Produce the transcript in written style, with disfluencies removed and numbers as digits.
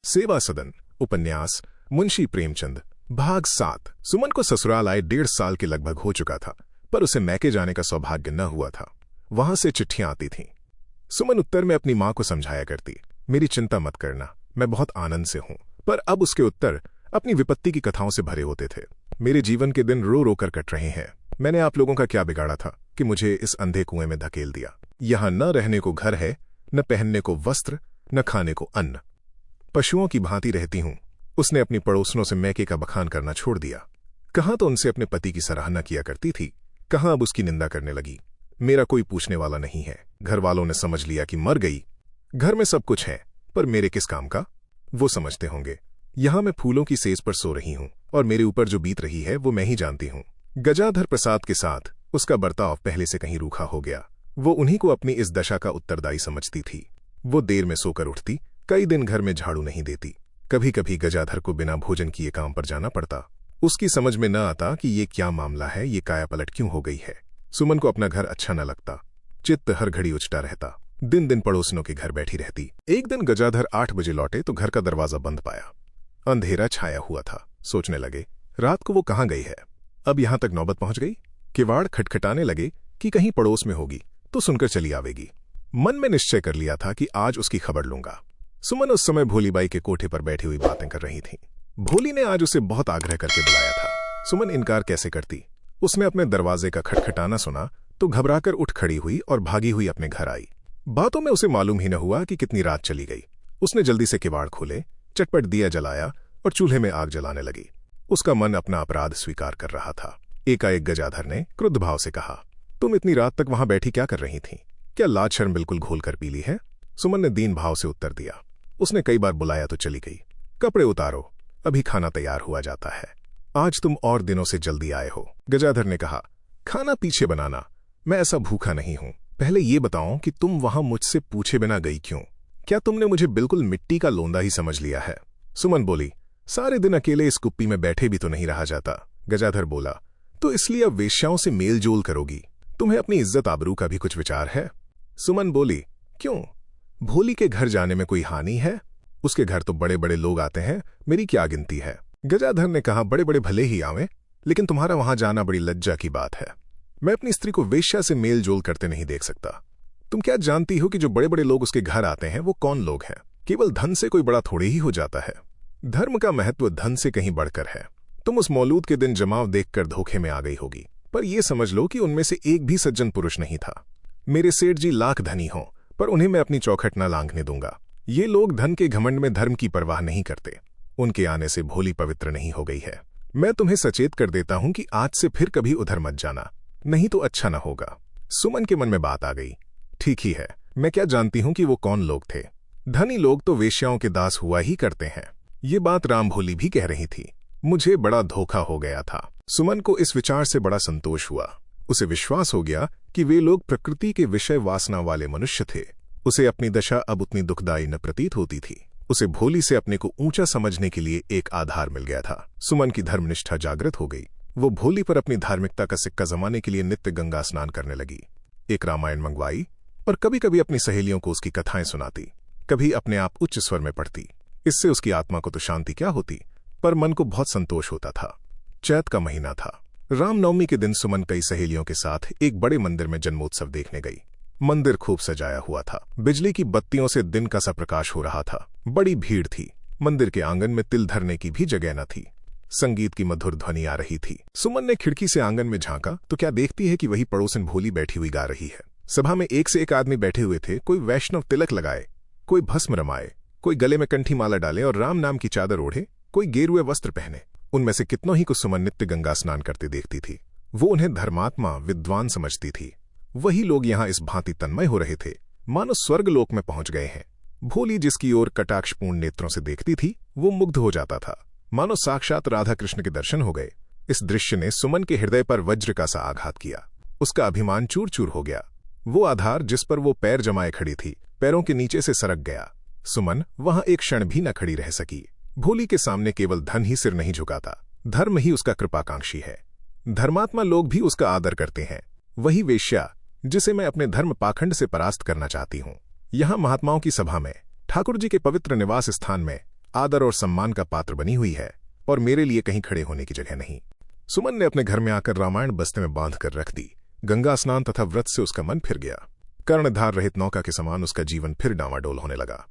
सेवा सदन उपन्यास मुंशी प्रेमचंद भाग 7। सुमन को ससुराल आए 1.5 साल के लगभग हो चुका था, पर उसे मैके जाने का सौभाग्य न हुआ था। वहां से चिट्ठियां आती थीं। सुमन उत्तर में अपनी मां को समझाया करती, मेरी चिंता मत करना, मैं बहुत आनंद से हूं। पर अब उसके उत्तर अपनी विपत्ति की कथाओं से भरे होते थे। मेरे जीवन के दिन रो रो कर कट रहे हैं। मैंने आप लोगों का क्या बिगाड़ा था कि मुझे इस अंधे कुएं में धकेल दिया। यहां न रहने को घर है, न पहनने को वस्त्र, न खाने को अन्न। पशुओं की भांति रहती हूं। उसने अपनी पड़ोसनों से मैके का बखान करना छोड़ दिया। कहां तो उनसे अपने पति की सराहना किया करती थी, कहां अब उसकी निंदा करने लगी। मेरा कोई पूछने वाला नहीं है। घर वालों ने समझ लिया कि मर गई। घर में सब कुछ है, पर मेरे किस काम का, वो समझते होंगे। यहां मैं फूलों की सेज पर सो रही हूं और मेरे ऊपर जो बीत रही है वो मैं ही जानती हूं। गजाधर प्रसाद के साथ उसका बर्ताव पहले से कहीं रूखा हो गया। वो उन्हीं को अपनी इस दशा का उत्तरदायी समझती थी। वो देर में सोकर उठती, कई दिन घर में झाड़ू नहीं देती। कभी कभी गजाधर को बिना भोजन किए काम पर जाना पड़ता। उसकी समझ में न आता कि ये क्या मामला है, ये कायापलट क्यों हो गई है। सुमन को अपना घर अच्छा न लगता। चित्त हर घड़ी उचटा रहता। दिन दिन पड़ोसियों के घर बैठी रहती। एक दिन गजाधर 8 बजे लौटे तो घर का दरवाजा बंद पाया। अंधेरा छाया हुआ था। सोचने लगे, रात को वो कहाँ गई है। अब यहां तक नौबत पहुंच गई। किवाड़ खटखटाने लगे कि कहीं पड़ोस में होगी तो सुनकर चली आवेगी। मन में निश्चय कर लिया था कि आज उसकी खबर लूंगा। सुमन उस समय भोलीबाई के कोठे पर बैठी हुई बातें कर रही थी। भोली ने आज उसे बहुत आग्रह करके बुलाया था। सुमन इनकार कैसे करती। उसने अपने दरवाजे का खटखटाना सुना तो घबराकर उठ खड़ी हुई और भागी हुई अपने घर आई। बातों में उसे मालूम ही न हुआ कि कितनी रात चली गई। उसने जल्दी से किवाड़ खोले, चटपट दिया जलाया और चूल्हे में आग जलाने लगी। उसका मन अपना अपराध स्वीकार कर रहा था। एकाएक गजाधर ने क्रुद्ध भाव से कहा, तुम इतनी रात तक वहां बैठी क्या कर रही थी? क्या लाज शर्म बिल्कुल घोल कर पी ली है? सुमन ने दीन भाव से उत्तर दिया। उसने कई बार बुलाया तो चली गई। कपड़े उतारो, अभी खाना तैयार हुआ जाता है। आज तुम और दिनों से जल्दी आए हो। गजाधर ने कहा, खाना पीछे बनाना, मैं ऐसा भूखा नहीं हूं। पहले ये बताओ कि तुम वहां मुझसे पूछे बिना गई क्यों? क्या तुमने मुझे बिल्कुल मिट्टी का लोंदा ही समझ लिया है? सुमन बोली, सारे दिन अकेले इस कुप्पी में बैठे भी तो नहीं रहा जाता। गजाधर बोला, तो इसलिए अब वेश्याओं से मेल जोल करोगी? तुम्हें अपनी इज्जत आबरू का भी कुछ विचार है? सुमन बोली, क्यों, भोली के घर जाने में कोई हानि है? उसके घर तो बड़े बड़े लोग आते हैं, मेरी क्या गिनती है? गजाधर ने कहा, बड़े बड़े भले ही आवें, लेकिन तुम्हारा वहां जाना बड़ी लज्जा की बात है। मैं अपनी स्त्री को वेश्या से मेल जोल करते नहीं देख सकता। तुम क्या जानती हो कि जो बड़े बड़े लोग उसके घर आते हैं वो कौन लोग हैं? केवल धन से कोई बड़ा थोड़े ही हो जाता है। धर्म का महत्व धन से कहीं बढ़कर है। तुम उस मौलूद के दिन जमाव देखकर धोखे में आ गई होगी, पर यह समझ लो कि उनमें से एक भी सज्जन पुरुष नहीं था। मेरे सेठ जी लाख धनी हों, पर उन्हें मैं अपनी चौखट न लांघने दूंगा। ये लोग धन के घमंड में धर्म की परवाह नहीं करते। उनके आने से भोली पवित्र नहीं हो गई है। मैं तुम्हें सचेत कर देता हूं कि आज से फिर कभी उधर मत जाना, नहीं तो अच्छा न होगा। सुमन के मन में बात आ गई। ठीक ही है, मैं क्या जानती हूं कि वो कौन लोग थे? धनी लोग तो वेश्याओं के दास हुआ ही करते हैं। ये बात राम भोली भी कह रही थी। मुझे बड़ा धोखा हो गया था। सुमन को इस विचार से बड़ा संतोष हुआ। उसे विश्वास हो गया कि वे लोग प्रकृति के विषय वासना वाले मनुष्य थे। उसे अपनी दशा अब उतनी दुखदायी न प्रतीत होती थी। उसे भोली से अपने को ऊंचा समझने के लिए एक आधार मिल गया था। सुमन की धर्मनिष्ठा जागृत हो गई। वो भोली पर अपनी धार्मिकता का सिक्का जमाने के लिए नित्य गंगा स्नान करने लगी। एक रामायण मंगवाई और कभी कभी अपनी सहेलियों को उसकी कथाएं सुनाती। कभी अपने आप उच्च स्वर में पढ़ती। इससे उसकी आत्मा को तो शांति क्या होती, पर मन को बहुत संतोष होता था। चैत का महीना था। रामनवमी के दिन सुमन कई सहेलियों के साथ एक बड़े मंदिर में जन्मोत्सव देखने गई। मंदिर खूब सजाया हुआ था। बिजली की बत्तियों से दिन का सा प्रकाश हो रहा था। बड़ी भीड़ थी। मंदिर के आंगन में तिल धरने की भी जगह न थी। संगीत की मधुर ध्वनि आ रही थी। सुमन ने खिड़की से आंगन में झांका तो क्या देखती है कि वही पड़ोसन भोली बैठी हुई गा रही है। सभा में एक से एक आदमी बैठे हुए थे। कोई वैष्णव तिलक लगाए, कोई भस्म रमाए, कोई गले में कंठी माला डाले और राम नाम की चादर ओढ़े, कोई गेरुए वस्त्र पहने। उनमें से कितनों ही को सुमन नित्य गंगा स्नान करते देखती थी। वो उन्हें धर्मात्मा विद्वान समझती थी। वही लोग यहाँ इस भांति तन्मय हो रहे थे मानो स्वर्गलोक में पहुंच गए हैं। भोली जिसकी ओर कटाक्षपूर्ण नेत्रों से देखती थी वो मुग्ध हो जाता था, मानो साक्षात राधा कृष्ण के दर्शन हो गए। इस दृश्य ने सुमन के हृदय पर वज्र का सा आघात किया। उसका अभिमान चूर चूर हो गया। वो आधार जिस पर वो पैर जमाए खड़ी थी पैरों के नीचे से सरक गया। सुमन वहां एक क्षण भी न खड़ी रह सकी। भोली के सामने केवल धन ही सिर नहीं झुकाता, धर्म ही उसका कृपाकांक्षी है। धर्मात्मा लोग भी उसका आदर करते हैं। वही वेश्या जिसे मैं अपने धर्म पाखंड से परास्त करना चाहती हूं। यहां महात्माओं की सभा में, ठाकुर जी के पवित्र निवास स्थान में आदर और सम्मान का पात्र बनी हुई है और मेरे लिए कहीं खड़े होने की जगह नहीं। सुमन ने अपने घर में आकर रामायण बस्ते में बांध कर रख दी। गंगा स्नान तथा व्रत से उसका मन फिर गया। कर्णधार रहित नौका के समान उसका जीवन फिर डांवाडोल होने लगा।